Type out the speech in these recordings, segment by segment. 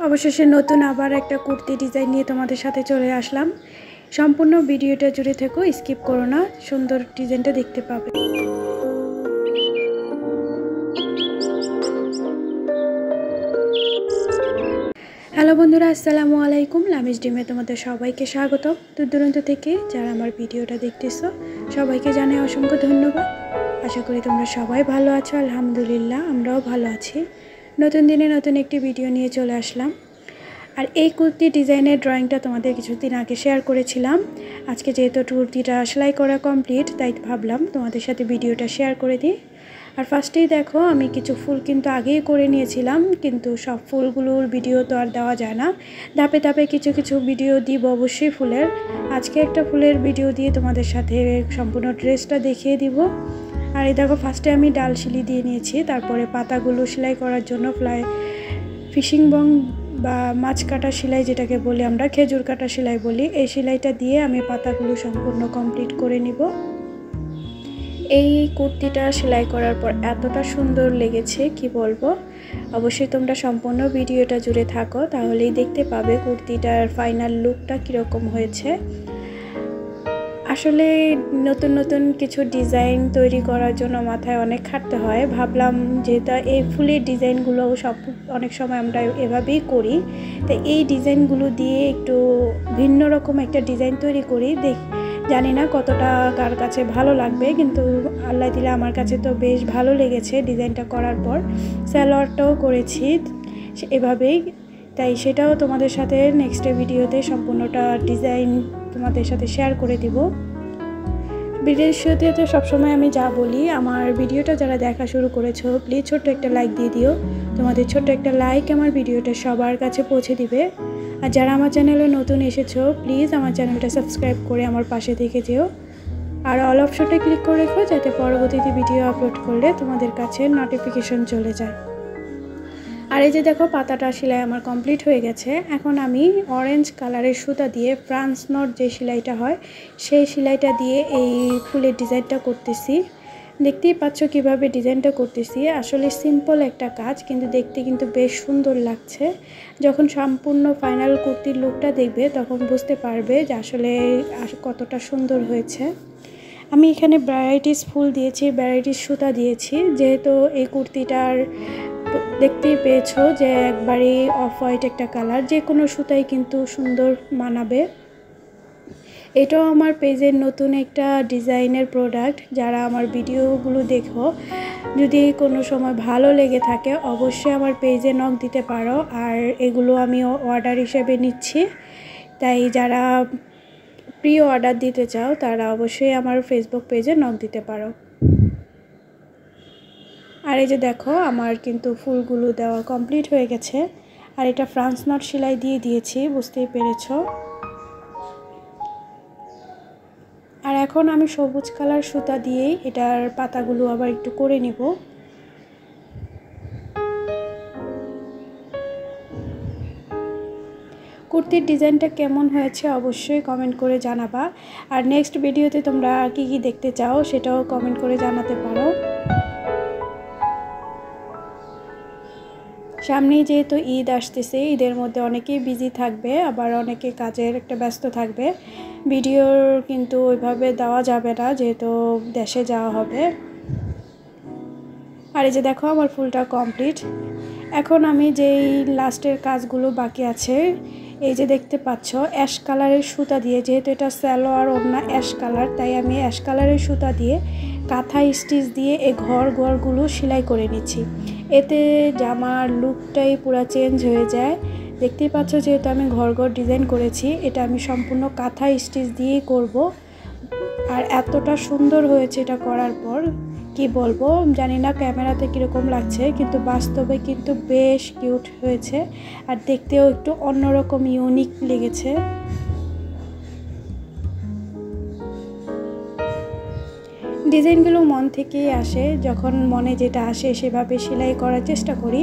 অবশেষে নতুন আবার একটা কুর্তি ডিজাইন নিয়ে তোমাদের সাথে চলে আসলাম। সম্পূর্ণ ভিডিওটা জুড়ে থেকো, স্কিপ করো না, সুন্দর ডিজাইনটা দেখতে পাবে। হ্যালো বন্ধুরা, আসসালামু আলাইকুম। লামিজ ডিমে তোমাদের সবাইকে স্বাগত। দূর দূরান্ত থেকে যারা আমার ভিডিওটা দেখতেছো সবাইকে জানাই অসংখ্য ধন্যবাদ। আশা করি তোমরা সবাই ভালো আছো। আলহামদুলিল্লাহ, আমরাও ভালো আছি। নতুন দিনে নতুন একটি ভিডিও নিয়ে চলে আসলাম। আর এই কুর্তি ডিজাইনের ড্রয়িংটা তোমাদের কিছুদিন আগে শেয়ার করেছিলাম। আজকে যেহেতু কুর্তিটা সেলাই করা কমপ্লিট, তাই ভাবলাম তোমাদের সাথে ভিডিওটা শেয়ার করে দিই। আর ফার্স্টেই দেখো, আমি কিছু ফুল কিন্তু আগেই করে নিয়েছিলাম, কিন্তু সব ফুলগুলোর ভিডিও তো আর দেওয়া যায় না। ধাপে ধাপে কিছু কিছু ভিডিও দিব অবশ্যই ফুলের। আজকে একটা ফুলের ভিডিও দিয়ে তোমাদের সাথে সম্পূর্ণ ড্রেসটা দেখিয়ে দিব। আর এই দেখো, ফার্স্টে আমি ডাল শিলি দিয়ে নিয়েছি, তারপরে পাতাগুলো সেলাই করার জন্য ফিশিং বং বা মাছ কাটা সেলাই, যেটাকে বলি আমরা খেজুর কাটা সেলাই বলি, এই সেলাইটা দিয়ে আমি পাতাগুলো সম্পূর্ণ কমপ্লিট করে নিব। এই কুর্তিটা সেলাই করার পর এতটা সুন্দর লেগেছে কি বলবো। অবশ্যই তোমরা সম্পূর্ণ ভিডিওটা জুড়ে থাকো, তাহলেই দেখতে পাবে কুর্তিটার ফাইনাল লুকটা কীরকম হয়েছে। আসলে নতুন নতুন কিছু ডিজাইন তৈরি করার জন্য মাথায় অনেক খাটতে হয়। ভাবলাম যেহেতু এই ফুলের ডিজাইনগুলো অনেক সময় আমরা এভাবেই করি, তো এই ডিজাইনগুলো দিয়ে একটু ভিন্ন রকম একটা ডিজাইন তৈরি করি। জানি না কতটা কার কাছে ভালো লাগবে, কিন্তু আল্লাহ দিলে আমার কাছে তো বেশ ভালো লেগেছে ডিজাইনটা করার পর। সালোয়ারটাও করেছি এভাবেই, তাই সেটাও তোমাদের সাথে নেক্সট ভিডিওতে সম্পূর্ণটা ডিজাইন তোমাদের সাথে শেয়ার করে দিব। ভিডিওতে তো সবসময় আমি যা বলি, আমার ভিডিওটা যারা দেখা শুরু করেছো প্লিজ ছোট্ট একটা লাইক দিয়ে দিও। তোমাদের ছোট্ট একটা লাইক আমার ভিডিওটা সবার কাছে পৌঁছে দিবে। আর যারা আমার চ্যানেলে নতুন এসেছো প্লিজ আমার চ্যানেলটা সাবস্ক্রাইব করে আমার পাশে থেকে যেও। আর অল অপশনটা ক্লিক করে রেখো, যাতে পরবর্তীতে ভিডিও আপলোড করলে তোমাদের কাছে নোটিফিকেশন চলে যায়। আর এই যে দেখো, পাতাটা সেলাই আমার কমপ্লিট হয়ে গেছে। এখন আমি অরেঞ্জ কালারের সুতা দিয়ে ফ্রান্স নট যে সেলাইটা হয় সেই সেলাইটা দিয়ে এই ফুলের ডিজাইনটা করতেছি। দেখতেই পাচ্ছ কিভাবে ডিজাইনটা করতেছি। আসলে সিম্পল একটা কাজ, কিন্তু দেখতে কিন্তু বেশ সুন্দর লাগছে। যখন সম্পূর্ণ ফাইনাল কুর্তির লুকটা দেখবে তখন বুঝতে পারবে যে আসলে কতটা সুন্দর হয়েছে। আমি এখানে ভ্যারাইটিস ফুল দিয়েছি, ভ্যারাইটিস সুতা দিয়েছি। যেহেতু এই কুর্তিটার দেখতেই পেয়েছো যে একবারে অফ হোয়াইট একটা কালার, যে কোনো সুতাই কিন্তু সুন্দর মানাবে। এটাও আমার পেজের নতুন একটা ডিজাইনের প্রোডাক্ট। যারা আমার ভিডিওগুলো দেখো, যদি কোনো সময় ভালো লেগে থাকে অবশ্যই আমার পেজে নক দিতে পারো। আর এগুলো আমি অর্ডার হিসেবে নিচ্ছি, তাই যারা প্রি অর্ডার দিতে চাও তারা অবশ্যই আমার ফেসবুক পেজে নক দিতে পারো। আর এই যে দেখো, আমার কিন্তু ফুলগুলো দেওয়া কমপ্লিট হয়ে গেছে। আর এটা ফ্রান্স নট সেলাই দিয়ে দিয়েছি, বুঝতেই পেরেছো। আর এখন আমি সবুজ কালার সুতা দিয়েই এটার পাতাগুলো আবার একটু করে নিব। কুর্তির ডিজাইনটা কেমন হয়েছে অবশ্যই কমেন্ট করে জানাবা। আর নেক্সট ভিডিওতে তোমরা কি কি দেখতে চাও সেটাও কমেন্ট করে জানাতে পারো। সামনেই যেহেতু ঈদ আসতেছে, ঈদের মধ্যে অনেকেই বিজি থাকবে, আবার অনেকে কাজের একটা ব্যস্ত থাকবে। ভিডিওর কিন্তু ওইভাবে দেওয়া যাবে না, যেহেতু দেশে যাওয়া হবে। আর এই যে দেখো, আমার ফুলটা কমপ্লিট। এখন আমি যেই লাস্টের কাজগুলো বাকি আছে, এই যে দেখতে পাচ্ছ অ্যাশ কালারের সুতা দিয়ে, যেহেতু এটা সালোয়ার ওড়না অ্যাশ কালার, তাই আমি অ্যাশ কালারের সুতা দিয়ে কাঁথা স্টিচ দিয়ে এই ঘরগুলো সেলাই করে নিচ্ছি। এতে জামার লুকটাই পুরো চেঞ্জ হয়ে যায়। দেখতেই পাচ্ছ যেহেতু আমি ঘর ডিজাইন করেছি, এটা আমি সম্পূর্ণ কাঁথা স্টিচ দিয়েই করব। আর এতটা সুন্দর হয়েছে এটা করার পর, কি বলবো, জানি না ক্যামেরাতে কীরকম লাগছে, কিন্তু বাস্তবে কিন্তু বেশ কিউট হয়েছে। আর দেখতেও একটু অন্যরকম ইউনিক লেগেছে। ডিজাইনগুলো মন থেকেই আসে, যখন মনে যেটা আসে সেভাবে সেলাই করার চেষ্টা করি।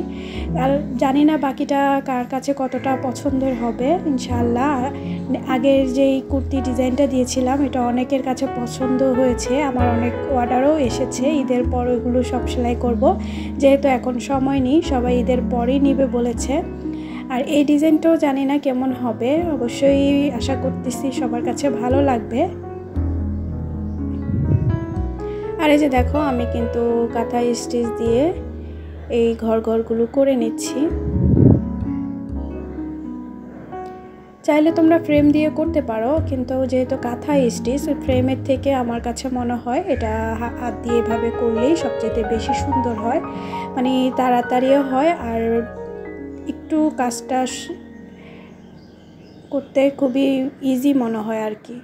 আর জানি না বাকিটা কার কাছে কতটা পছন্দের হবে। ইনশাআল্লাহ আগের যেই কুর্তি ডিজাইনটা দিয়েছিলাম এটা অনেকের কাছে পছন্দ হয়েছে, আমার অনেক অর্ডারও এসেছে। ঈদের পর ওইগুলো সব সেলাই করব, যেহেতু এখন সময় নেই, সবাই ঈদের পরেই নিবে বলেছে। আর এই ডিজাইনটাও জানি না কেমন হবে, অবশ্যই আশা করতেছি সবার কাছে ভালো লাগবে। আর এই যে দেখো আমি কিন্তু কাঁথা স্টিচ দিয়ে এই ঘরগুলো করে নিচ্ছি। চাইলে তোমরা ফ্রেম দিয়ে করতে পারো, কিন্তু যেহেতু কাঁথা স্টিচ, ফ্রেমের থেকে আমার কাছে মনে হয় এটা হাত দিয়ে এভাবে করলেই সবচেয়ে বেশি সুন্দর হয়, মানে তাড়াতাড়িও হয় আর একটু কাজটা করতে খুবই ইজি মনে হয় আর কি।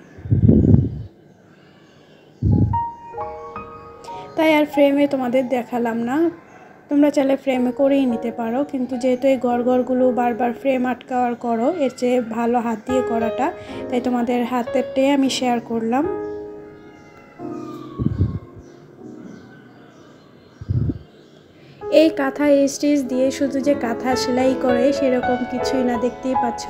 তাই আর ফ্রেমে তোমাদের দেখালাম না, তোমরা চাইলে ফ্রেমে করেই নিতে পারো, কিন্তু যেহেতু এই ঘরগুলো বারবার ফ্রেম আটকাওয়ার করো, এর চেয়ে ভালো হাত দিয়ে করাটা, তাই তোমাদের হাতেরটাই আমি শেয়ার করলাম। এই কাঁথা স্টিচ দিয়ে শুধু যে কাঁথা সেলাই করে সেরকম কিছুই না, দেখতেই পাচ্ছ।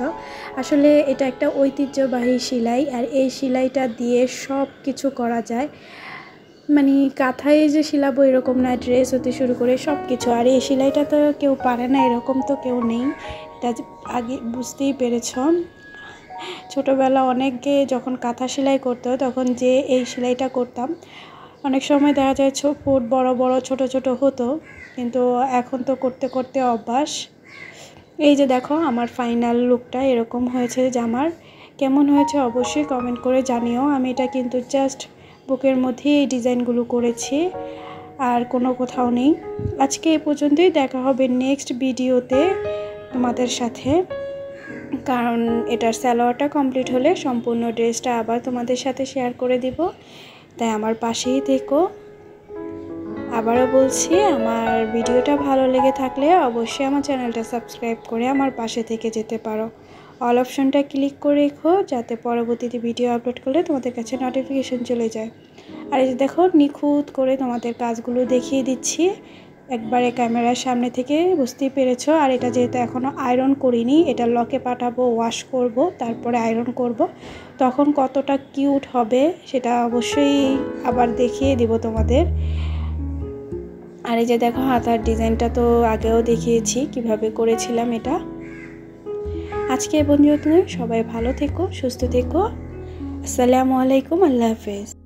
আসলে এটা একটা ঐতিহ্যবাহী সেলাই, আর এই সেলাইটা দিয়ে সব কিছু করা যায়, মানে কাঁথায় যে সেলাবো এরকম না, ড্রেস হতে শুরু করে সব কিছু। আর এই সেলাইটা তো কেউ পারে না এরকম তো কেউ নেই, এটা আগে বুঝতেই পেরেছ। ছোটোবেলা অনেকে যখন কাঁথা সেলাই করতো তখন যে এই সেলাইটা করতাম, অনেক সময় দেখা যায় ফুট বড় বড় ছোট ছোট হতো, কিন্তু এখন তো করতে করতে অভ্যাস। এই যে দেখো আমার ফাইনাল লুকটা এরকম হয়েছে জামার। কেমন হয়েছে অবশ্যই কমেন্ট করে জানিও। আমি এটা কিন্তু জাস্ট বুকের মধ্যে এই ডিজাইনগুলো করেছি, আর কোনো কোথাও নেই। আজকে এ পর্যন্তই, দেখা হবে নেক্সট ভিডিওতে তোমাদের সাথে, কারণ এটার সালোয়ারটা কমপ্লিট হলে সম্পূর্ণ ড্রেসটা আবার তোমাদের সাথে শেয়ার করে দিব, তাই আমার পাশেই থেকো। আবারও বলছি, আমার ভিডিওটা ভালো লেগে থাকলে অবশ্যই আমার চ্যানেলটা সাবস্ক্রাইব করে আমার পাশে থেকে যেতে পারো। অল অপশনটা ক্লিক করে রেখো, যাতে পরবর্তীতে ভিডিও আপলোড করলে তোমাদের কাছে নোটিফিকেশন চলে যায়। আর এই দেখো নিখুঁত করে তোমাদের কাজগুলো দেখিয়ে দিচ্ছি একবারে ক্যামেরার সামনে থেকে, বুঝতেই পেরেছো। আর এটা যেহেতু এখনও আয়রন করিনি, এটা লকে পাঠাবো, ওয়াশ করব, তারপরে আয়রন করব, তখন কতটা কিউট হবে সেটা অবশ্যই আবার দেখিয়ে দিব তোমাদের। আর এই যে দেখো হাতার ডিজাইনটা তো আগেও দেখিয়েছি কিভাবে করেছিলাম এটা। আজকে এ পর্যন্ত, সবাই ভালো থেকো, সুস্থ থেকো। আসসালামু আলাইকুম, আল্লাহ হাফেজ।